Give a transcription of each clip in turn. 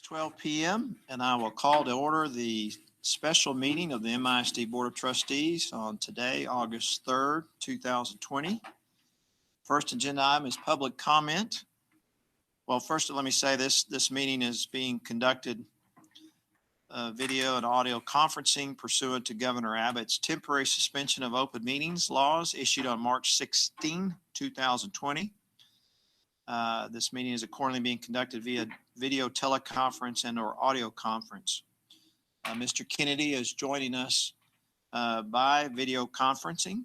6:12 p.m. and I will call to order the special meeting of the MISD Board of Trustees on today, August 3rd, 2020. First agenda item is public comment. Well, first let me say this meeting is being conducted video and audio conferencing pursuant to Governor Abbott's temporary suspension of open meetings laws issued on March 16, 2020. This meeting is accordingly being conducted via video teleconference and or audio conference. Mr. Kennedy is joining us by video conferencing,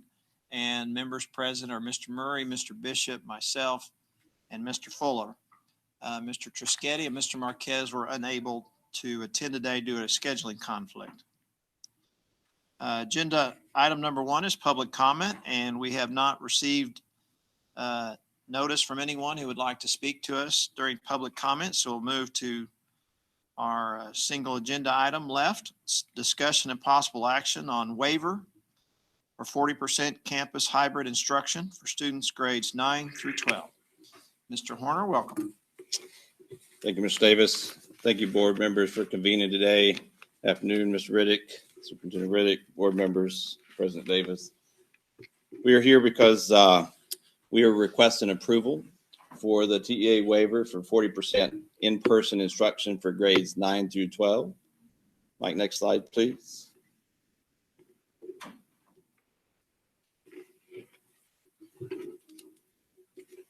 and members present are Mr. Murray, Mr. Bishop, myself, and Mr. Fuller. Mr. Trischetti and Mr. Marquez were unable to attend today due to a scheduling conflict. Agenda item number 1 is public comment, and we have not received notice from anyone who would like to speak to us during public comment. So we'll move to our single agenda item left, discussion and possible action on waiver for 40% campus hybrid instruction for students grades 9 through 12. Mr. Horner, welcome. Thank you, Mr. Davis. Thank you, board members, for convening today. Afternoon, Mr. Riddick, Superintendent Riddick, board members, President Davis. We are here because we are requesting approval for the TEA waiver for 40% in-person instruction for grades 9 through 12. Mike, next slide, please.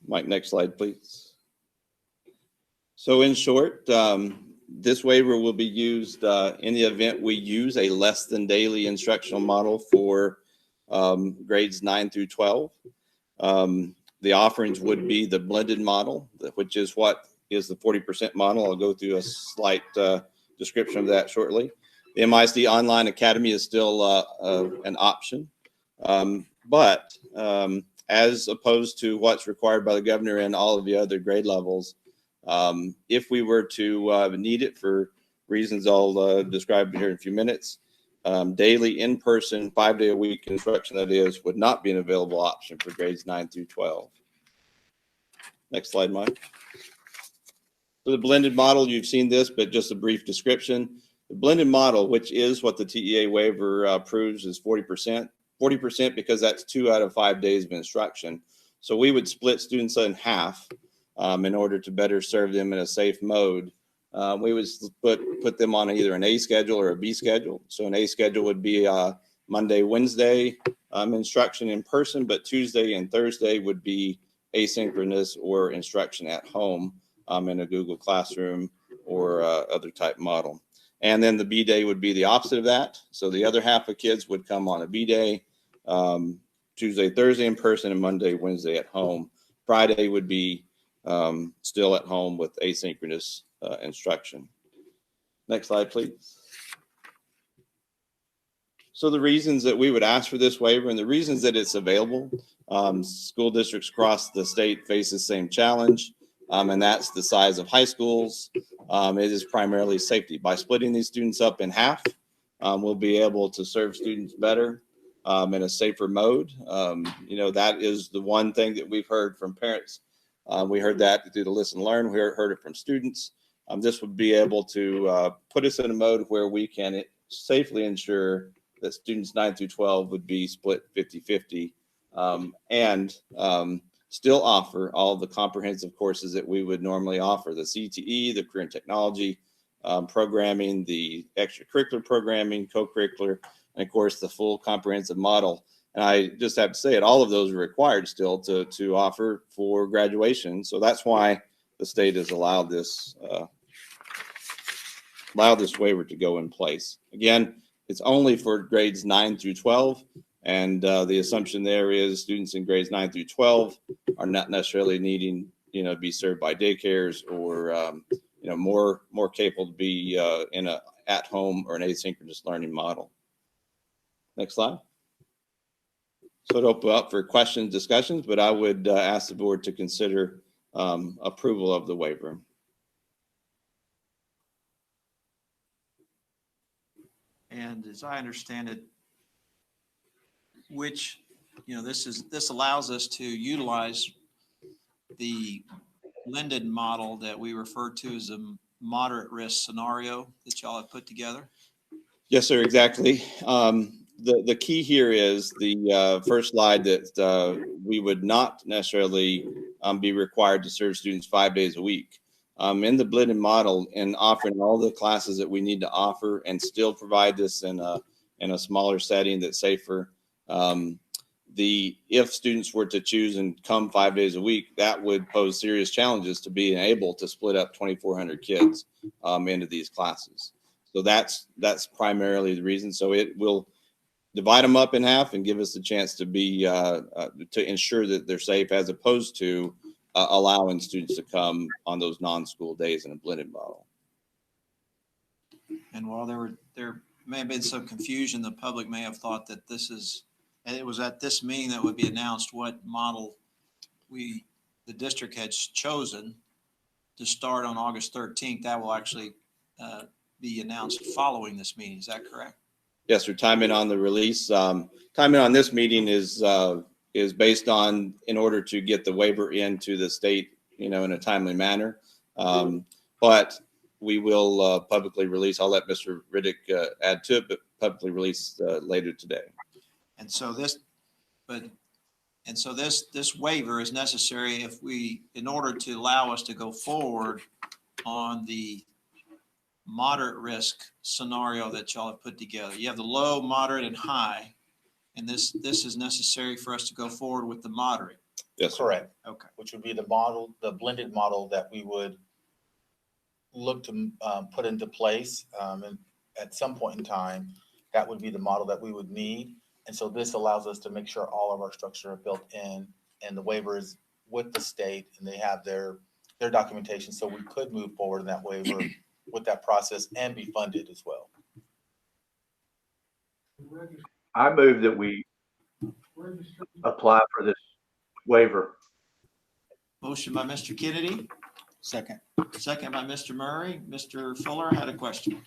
Mike, next slide, please. So in short, this waiver will be used in the event we use a less than daily instructional model for grades 9 through 12. The offerings would be the blended model, which is what is the 40% model. I'll go through a slight description of that shortly. The MISD Online Academy is still an option, but as opposed to what's required by the governor and all of the other grade levels, if we were to need it for reasons I'll describe here in a few minutes, daily in-person 5-day-a-week instruction, that is, would not be an available option for grades 9 through 12. Next slide, Mike. For the blended model, you've seen this, but just a brief description. The blended model, which is what the TEA waiver approves, is 40%. 40% because that's 2 out of 5 days of instruction. So we would split students in half in order to better serve them in a safe mode. We would put them on either an A schedule or a B schedule. So an A schedule would be Monday, Wednesday instruction in person, but Tuesday and Thursday would be asynchronous or instruction at home in a Google Classroom or other type model. And then the B day would be the opposite of that. So the other half of kids would come on a B day, Tuesday, Thursday in person, and Monday, Wednesday at home. Friday would be still at home with asynchronous instruction. Next slide, please. So the reasons that we would ask for this waiver and the reasons that it's available, school districts across the state face the same challenge, and that's the size of high schools. It is primarily safety. By splitting these students up in half, we'll be able to serve students better in a safer mode. You know, that is the one thing that we've heard from parents. We heard that through the listen and learn. We heard it from students. This would be able to put us in a mode where we can safely ensure that students 9 through 12 would be split 50-50 and still offer all the comprehensive courses that we would normally offer: the CTE, the career and technology programming, the extracurricular programming, co-curricular, and of course the full comprehensive model. And I just have to say it, all of those are required still to offer for graduation. So that's why the state has allowed this waiver to go in place. Again, it's only for grades 9 through 12. And the assumption there is students in grades 9 through 12 are not necessarily needing, to be served by daycares or, more capable to be in a at-home or an asynchronous learning model. Next slide. So it'll open up for questions, discussions, but I would ask the board to consider approval of the waiver. And as I understand it, this allows us to utilize the blended model that we refer to as a moderate risk scenario that y'all have put together? Yes, sir, exactly. The key here is the first slide that we would not necessarily be required to serve students 5 days a week. In the blended model and offering all the classes that we need to offer and still provide this in a smaller setting that's safer. If students were to choose and come 5 days a week, that would pose serious challenges to being able to split up 2,400 kids into these classes. So that's primarily the reason. So it will divide them up in half and give us the chance to be to ensure that they're safe, as opposed to allowing students to come on those non-school days in a blended model. And while there may have been some confusion, the public may have thought that this is, and it was at this meeting that would be announced what model the district had chosen to start on August 13th. That will actually be announced following this meeting. Is that correct? Yes, sir. Timing on the release. Timing on this meeting is based on, in order to get the waiver into the state, in a timely manner. But we will publicly release. I'll let Mr. Riddick add to it, but publicly release later today. And so this waiver is necessary in order to allow us to go forward on the moderate risk scenario that y'all have put together. You have the low, moderate, and high, and this is necessary for us to go forward with the moderate. Yes, sir. Correct. Okay. Which would be the model, the blended model that we would look to put into place. And at some point in time, that would be the model that we would need. And so this allows us to make sure all of our structure are built in, and the waiver is with the state, and they have their documentation. So we could move forward in that waiver with that process and be funded as well. I move that we apply for this waiver. Motion by Mr. Kennedy. Second. Second by Mr. Murray. Mr. Fuller had a question.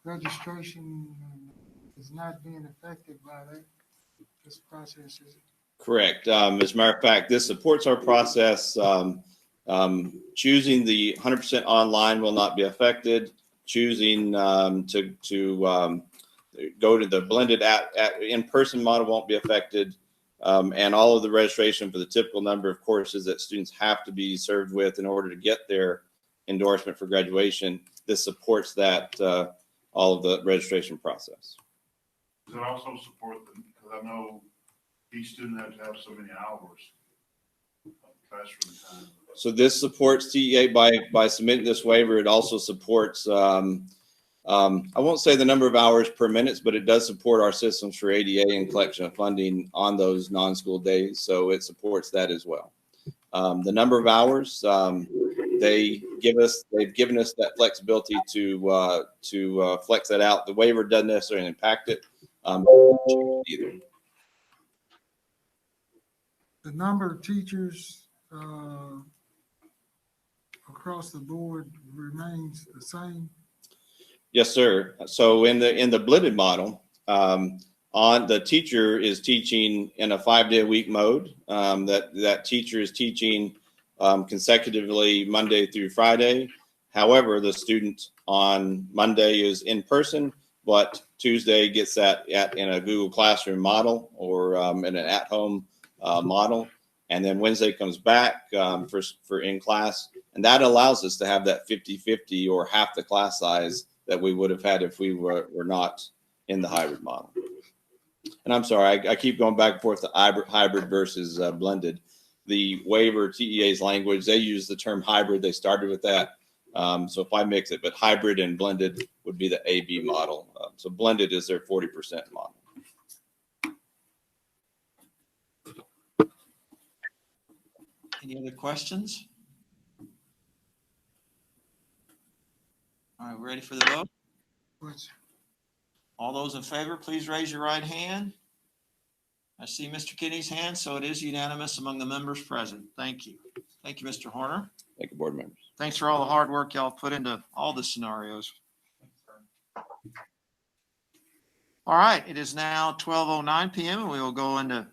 Registration is not being affected by this process, is it? Correct. As a matter of fact, this supports our process. Choosing the 100% online will not be affected. Choosing to go to the blended in-person model won't be affected. And all of the registration for the typical number of courses that students have to be served with in order to get their endorsement for graduation, this supports that, all of the registration process. Does it also support them? Because I know each student has to have so many hours of classroom time. So this supports TEA by submitting this waiver. It also supports, I won't say the number of hours per minute, but it does support our systems for ADA and collection of funding on those non-school days. So it supports that as well. The number of hours, they've given us that flexibility to flex that out. The waiver doesn't necessarily impact it either. The number of teachers across the board remains the same? Yes, sir. So in the blended model, on the teacher is teaching in a 5-day-a-week mode. That teacher is teaching consecutively Monday through Friday. However, the student on Monday is in person, but Tuesday gets that in a Google Classroom model or in an at-home model. And then Wednesday comes back for in class. And that allows us to have that 50-50 or half the class size that we would have had if we were not in the hybrid model. And I'm sorry, I keep going back and forth to hybrid versus blended. The waiver, TEA's language, they use the term hybrid. They started with that. So if I mix it, but hybrid and blended would be the AB model. So blended is their 40% model. Any other questions? All right, we're ready for the vote. Which, All those in favor, please raise your right hand. I see Mr. Kennedy's hand, so it is unanimous among the members present. Thank you. Thank you, Mr. Horner. Thank you, board members. Thanks for all the hard work y'all put into all the scenarios. All right, it is now 12:09 p.m. and we will go into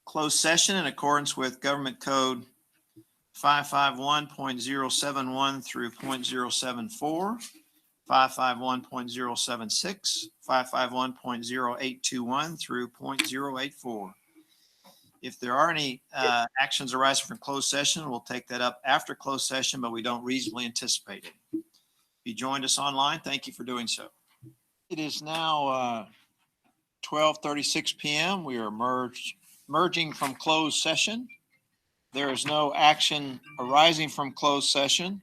closed session in accordance with Government Code 551.071 through .074, 551.076, 551.0821 through .084. If there are any actions arising from closed session, we'll take that up after closed session, but we don't reasonably anticipate it. If you joined us online, thank you for doing so. It is now 12:36 p.m. We are merging from closed session. There is no action arising from closed session.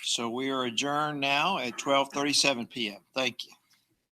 So we are adjourned now at 12:37 p.m. Thank you.